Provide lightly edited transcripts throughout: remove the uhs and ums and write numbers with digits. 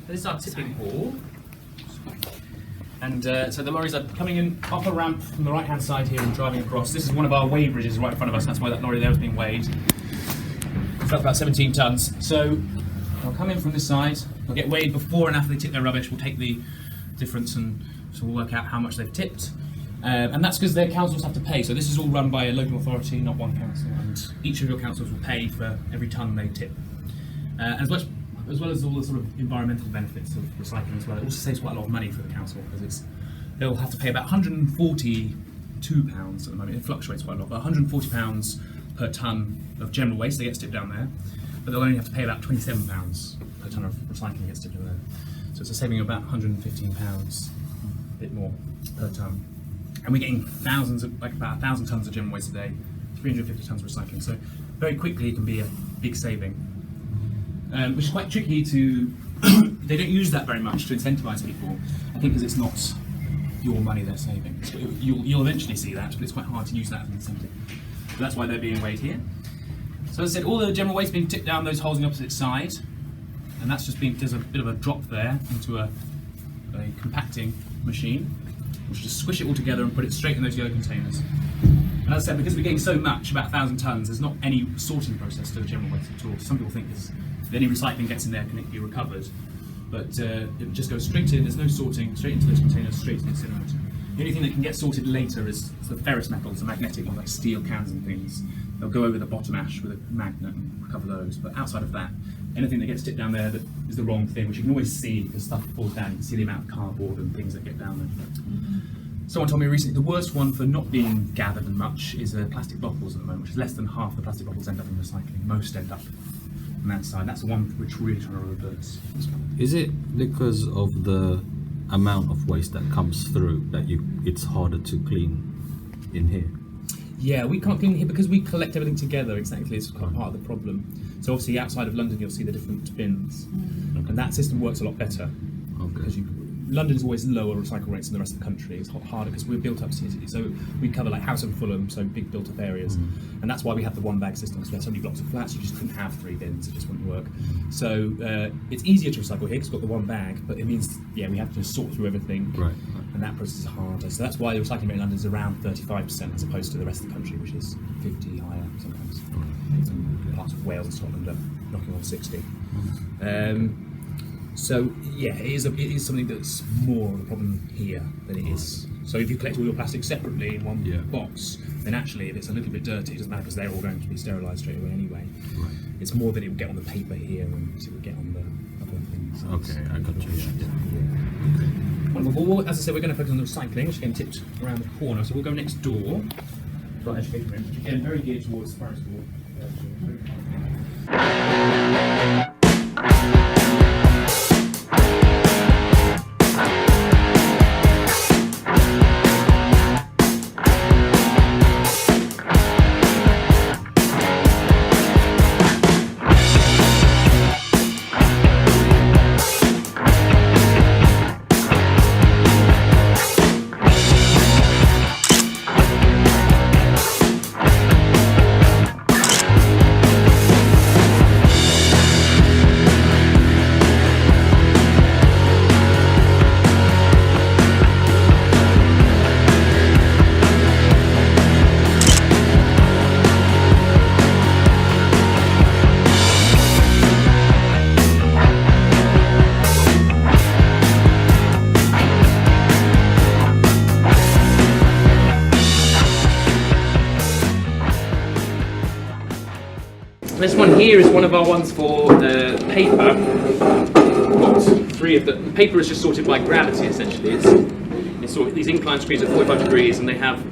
This is our tipping hall. And so the lorries are coming in up a ramp from the right-hand side here and driving across. This is one of our weigh bridges right in front of us. That's why that lorry there is being weighed. It's about 17 tonnes. So they'll come in from this side. They'll get weighed before and after they tip their rubbish. We'll take the difference and so we'll work out how much they've tipped. And that's because their councils have to pay. So this is all run by a local authority, not one council. And each of your councils will pay for every tonne they tip. As well as all the sort of environmental benefits of recycling as well. It also saves quite a lot of money for the council because they'll have to pay about £142 at the moment. It fluctuates quite a lot, but £140 per tonne of general waste that gets tipped down there. But they'll only have to pay about £27 per tonne of recycling gets tipped down there. So it's a saving of about £115, a bit more per tonne. And we're getting thousands of, like about 1,000 tonnes of general waste a day, 350 tonnes of recycling. So very quickly it can be a big saving. Which is quite tricky to, they don't use that very much to incentivise people, I think because it's not your money they're saving. So you'll eventually see that, but it's quite hard to use that as an incentive. So that's why they're being weighed here. So as I said, all the general waste being tipped down those holes on the opposite side, and that's just being, there's a bit of a drop there into a compacting machine, which just squish it all together and put it straight in those yellow containers. And as I said, because we're getting so much, about 1,000 tonnes, there's not any sorting process to the general waste at all. Some people think if any recycling gets in there, can it be recovered? But it just goes straight in, there's no sorting, straight into those containers, straight to the incinerator. The only thing that can get sorted later is the ferrous metals, the magnetic ones like steel cans and things. They'll go over the bottom ash with a magnet and recover those. But outside of that, anything that gets tipped down there that is the wrong thing, which you can always see because stuff falls down, you can see the amount of cardboard and things that get down there. Someone told me recently the worst one for not being gathered and much is plastic bottles at the moment, which is less than half the plastic bottles end up in recycling. Most end up on that side. That's the one which we're really trying to reverse. Is it because of the amount of waste that comes through that it's harder to clean in here? Yeah, we can't clean here because we collect everything together. Exactly, it's quite part of the problem. So obviously outside of London you'll see the different bins, and that system works a lot better. Because London's always lower recycle rates than the rest of the country. It's harder because we're built up city, so we cover like House and Fulham, so big built up areas, and that's why we have the one bag system. So we have so many blocks of flats, you just couldn't have 3 bins, it just wouldn't work. So it's easier to recycle here because we've got the one bag, but it means we have to sort through everything, and that process is harder. So that's why the recycling rate in London is around 35% as opposed to the rest of the country, which is 50 higher sometimes. Parts of Wales and Scotland are knocking on 60. So yeah, it is something that's more of a problem here than it is. So if you collect all your plastic separately in one box, then actually if it's a little bit dirty, it doesn't matter because they're all going to be sterilised straight away anyway. It's more that it will get on the paper here and it will get on the other things. Okay, I got you. Wonderful. Well, as I said, we're going to focus on the recycling, which is getting tipped around the corner. So we'll go next door to our education room, which again very geared towards primary school. This one here is one of our ones for paper. Got 3 of the paper is just sorted by gravity essentially. It's sort of these inclined screens at 45 degrees, and they have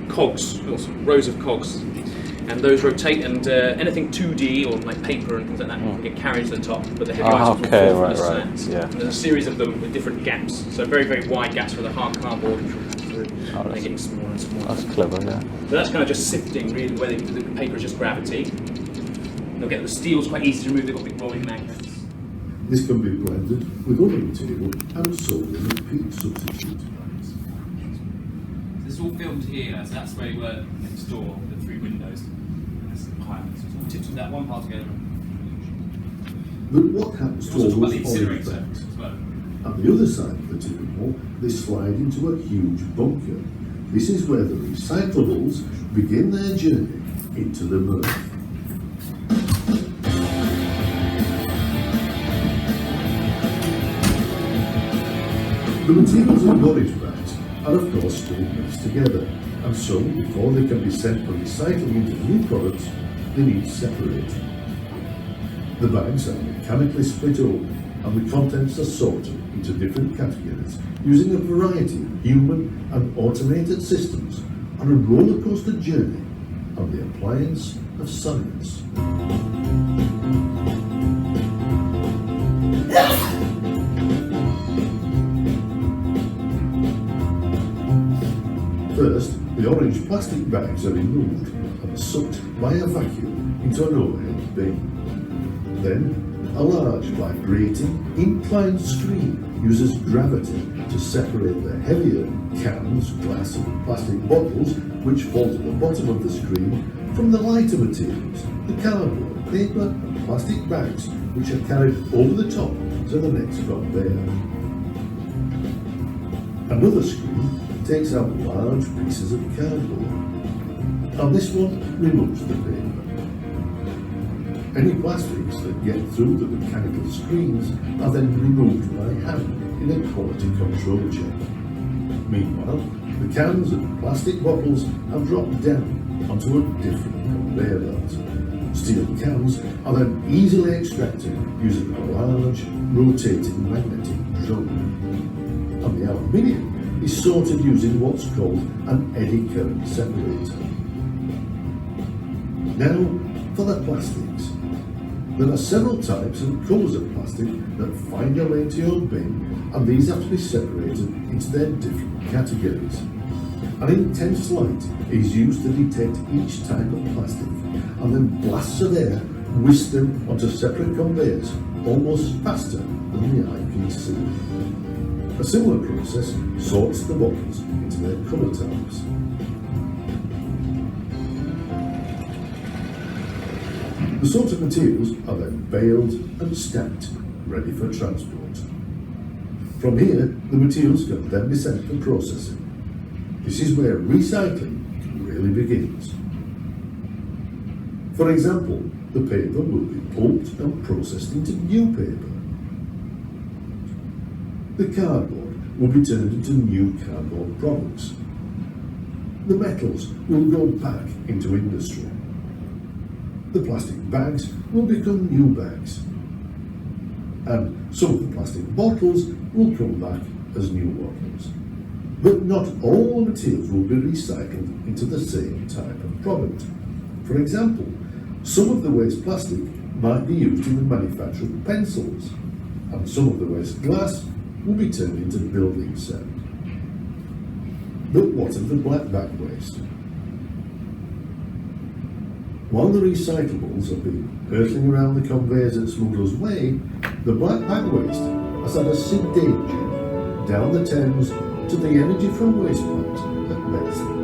cogs, rows of cogs, and those rotate. And anything 2D or like paper and things like that can get carried to the top, but the heavy items will fall from the slats. And there's a series of them with different gaps. So very very wide gaps for the hard cardboard. They're getting smaller and smaller. That's clever, yeah. So that's kind of just sifting really, where the paper is just gravity. They'll get the steel's quite easy to remove, they've got big rolling magnets. This can be blended with other material and sold in a peat substitute. This is all filmed here, so that's where we were next door with the 3 windows. That's the requirements. So tips with that one part together. But what happens to all Also, about the those orange incinerator bags? as well. On the other side of the tipping wall, they slide into a huge bunker. This is where the recyclables begin their journey into the mirth. The materials in orange bags are of course still mixed together, and so before they can be sent for recycling into new products, they need separating. The bags are mechanically split open, and the contents are sorted into different categories using a variety of human and automated systems on a roller coaster journey on the appliance of science. First, the orange plastic bags are removed and are sucked via vacuum into an overhead bin. Then, a large, vibrating, inclined screen uses gravity to separate the heavier cans, glass and plastic bottles, which fall to the bottom of the screen, from the lighter materials, the cardboard, paper and plastic bags, which are carried over the top to the next conveyor. Another screen takes out large pieces of cardboard, and this one removes the paper. Any plastics that get through the mechanical screens are then removed by hand in a quality control check. Meanwhile, the cans and plastic bottles are dropped down onto a different conveyor belt. Steel cans are then easily extracted using a large, rotating magnetic drum. And the aluminium is sorted using what's called an eddy current separator. Now, for the plastics. There are several types and colours of plastic that find their way into your bin, and these have to be separated into their different categories. An intense light is used to detect each type of plastic, and then blasts of air whisk them onto separate conveyors almost faster than the eye can see. A similar process sorts the bottles into their colour types. The sorted materials are then baled and stacked, ready for transport. From here, the materials can then be sent for processing. This is where recycling really begins. For example, the paper will be pulped and processed into new paper. The cardboard will be turned into new cardboard products. The metals will go back into industry. The plastic bags will become new bags. And some of the plastic bottles will come back as new bottles. But not all the materials will be recycled into the same type of product. For example, some of the waste plastic might be used in the manufacture of pencils, and some of the waste glass will be turned into building sand. But what of the black bag waste? While the recyclables have been hurtling around the conveyors at Smuggler's Way, the black bag waste has had a sedate journey down the Thames to the energy from waste plant at Bexley.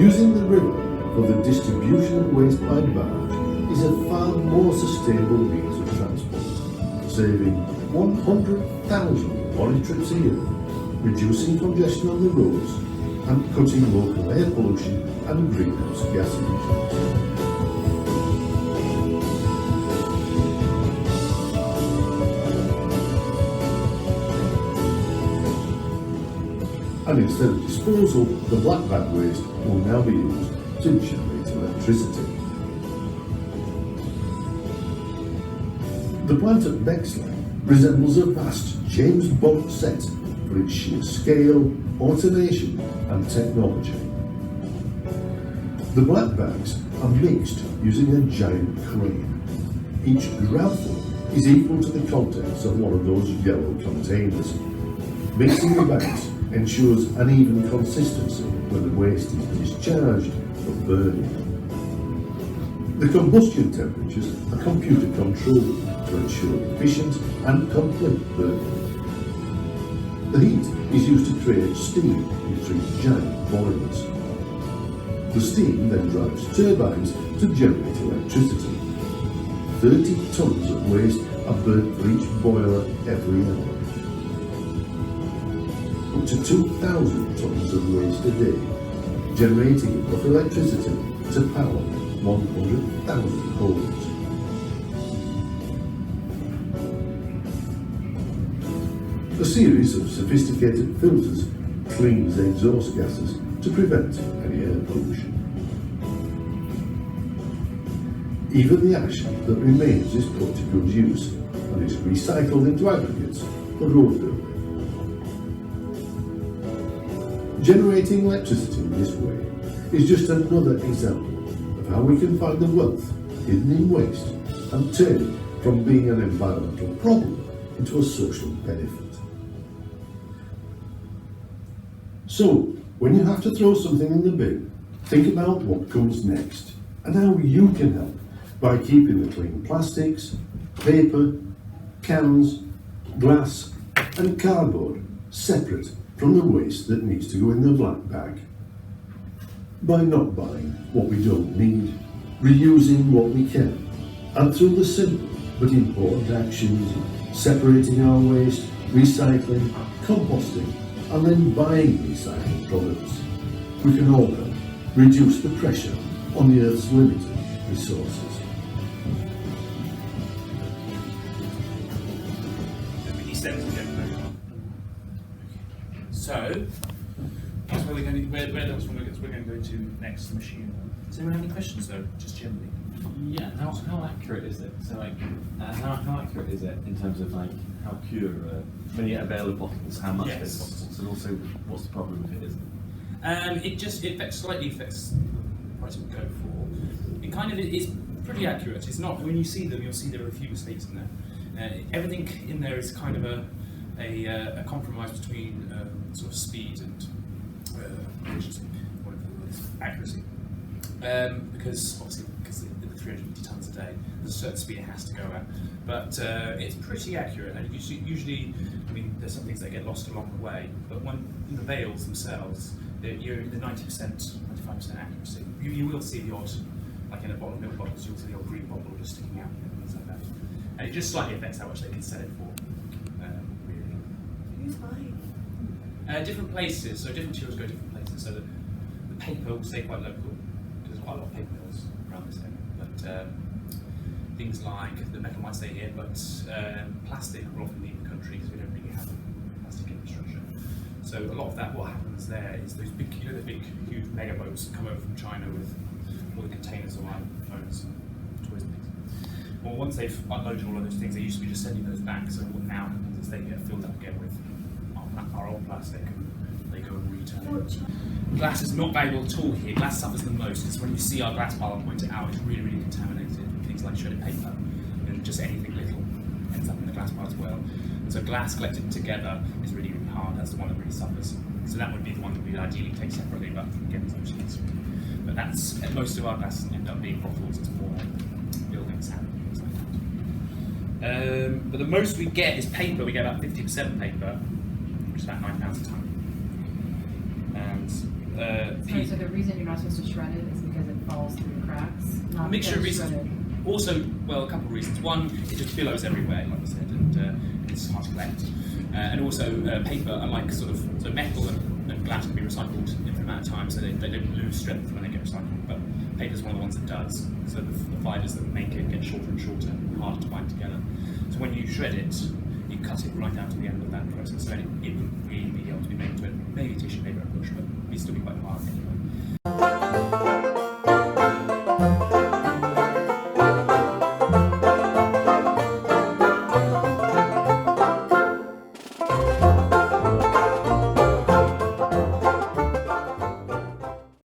Using the river for the distribution of waste by barge is a far more sustainable means of transport, saving 100,000 lorry trips a year, reducing congestion on the roads, and cutting local air pollution and greenhouse gas emissions. And instead of disposal, the black bag waste will now be used to generate electricity. The plant at Bexley resembles a vast James Bond set for its sheer scale, automation and technology. The black bags are mixed using a giant crane. Each grabful is equal to the contents of one of those yellow containers. Mixing the bags ensures an even consistency when the waste is discharged for burning. The combustion temperatures are computer controlled to ensure efficient and complete burning. The heat is used to create steam in 3 giant boilers. The steam then drives turbines to generate electricity. 30 tonnes of waste are burnt for each boiler every hour. Up to 2,000 tonnes of waste a day, generating enough electricity to power 100,000 homes. A series of sophisticated filters cleans exhaust gases to prevent any air pollution. Even the ash that remains is put to good use and is recycled into aggregates for road building. Generating electricity in this way is just another example of how we can find the wealth hidden in waste and turn it from being an environmental problem into a social benefit. So, when you have to throw something in the bin, think about what comes next and how you can help by keeping the clean plastics, paper, cans, glass and cardboard separate from the waste that needs to go in the black bag. By not buying what we don't need, reusing what we can, and through the simple but important actions of separating our waste, recycling, composting, and then buying recycled products, we can all help reduce the pressure on the Earth's limited resources. So, that's where we're going to, we're going to go to next, the machine. Does anyone have any questions though, just generally? Yeah, how accurate is it? So like, how accurate is it in terms of like how pure, when you get a bale of bottles, how much Yes. is bottles, and also what's the problem if it isn't? It slightly affects the price it would go for. It kind of is pretty accurate. It's not, when you see them, you'll see there are a few mistakes in there. Everything in there is kind of a compromise between sort of speed and efficiency, whatever the word is, accuracy. Because obviously, because the 350 tonnes a day, there's a certain speed it has to go at. But it's pretty accurate, and usually, I mean, there's some things that get lost along the way. But when in the bales themselves, you're in the 90%, 95% accuracy. You will see the odd, like in a bottle of milk bottles, you'll see the odd green bottle just sticking out and things like that. And it just slightly affects how much they can sell it for. Really. Who's buying? Different places, so different materials go different places. So the paper will stay quite local, because there's quite a lot of paper mills around this area. But things like the metal might stay here, but plastic will often leave the country because we don't really have plastic infrastructure. So a lot of that, what happens there is those big, you know, the big, huge mega boats that come over from China with all the containers of iPhones and toys and things. Well, once they've unloaded all of those things, they used to be just sending those back. So what now happens is they get filled up again with our old plastic, and they go and return it. Glass is not valuable at all here. Glass suffers the most. It's when you see our glass pile, I point it out, it's really, really contaminated. Things like shredded paper, and just anything little ends up in the glass pile as well. And so glass collected together is really, really hard. That's the one that really suffers. So that would be the one that we'd ideally take separately, but again, it's much easier. But that's, most of our glass end up being bottles. It's more buildings and things like that. But the most we get is paper. We get about 50% paper, which is about £9 a tonne. And So the reason you're not supposed to shred it is because it falls through the cracks? Not a mixture of because reasons. shredded. Also, well, a couple of reasons. One, it just billows everywhere, like I said, and it's hard to collect. And also, paper, unlike sort of, so metal and glass can be recycled in a amount of time, so they don't lose strength when they get recycled. But paper is one of the ones that does. So the fibres that make it get shorter and shorter, and harder to bind together. So when you shred it, you cut it right down to the end of that process. So it wouldn't really be able to be made into it. Maybe tissue paper at push, but it'd still be quite hard anyway.